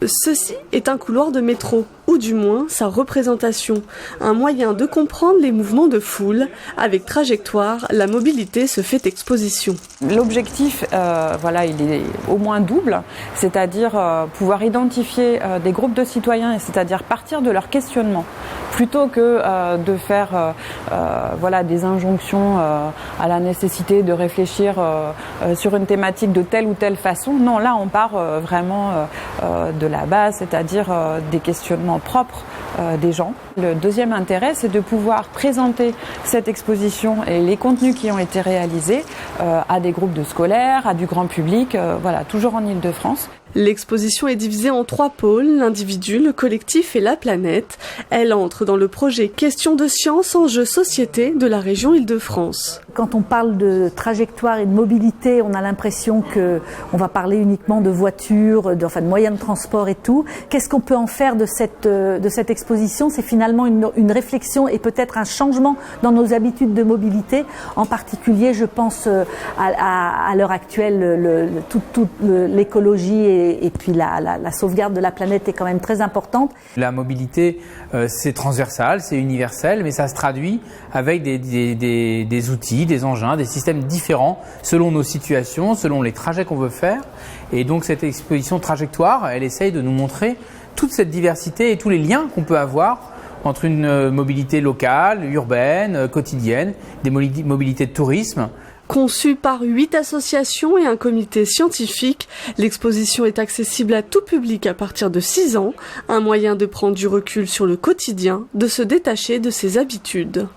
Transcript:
Ceci est un couloir de métro, ou du moins sa représentation, un moyen de comprendre les mouvements de foule. Avec Trajectoire, la mobilité se fait exposition. L'objectif, il est au moins double, c'est-à-dire pouvoir identifier des groupes de citoyens, et c'est-à-dire partir de leur questionnement, plutôt que de faire des injonctions à la nécessité de réfléchir sur une thématique de telle ou telle façon. Non, là on part vraiment de la base, c'est-à-dire des questionnements propres des gens. Le deuxième intérêt, c'est de pouvoir présenter cette exposition et les contenus qui ont été réalisés à des groupes de scolaires, à du grand public, toujours en Île-de-France. L'exposition est divisée en 3 pôles, l'individu, le collectif et la planète. Elle entre dans le projet Questions de science, enjeux société de la région Île-de-France. Quand on parle de trajectoire et de mobilité, on a l'impression qu'on va parler uniquement de voitures, de moyens de transport et tout. Qu'est-ce qu'on peut en faire de cette exposition ? C'est finalement une réflexion et peut-être un changement dans nos habitudes de mobilité. En particulier, je pense à l'heure actuelle, toute l'écologie et puis la sauvegarde de la planète est quand même très importante. La mobilité, c'est transversal, c'est universel, mais ça se traduit avec des outils, des engins, des systèmes différents selon nos situations, selon les trajets qu'on veut faire. Et donc cette exposition Trajectoire, elle essaye de nous montrer toute cette diversité et tous les liens qu'on peut avoir entre une mobilité locale, urbaine, quotidienne, des mobilités de tourisme. Conçue par 8 associations et un comité scientifique, l'exposition est accessible à tout public à partir de 6 ans, un moyen de prendre du recul sur le quotidien, de se détacher de ses habitudes.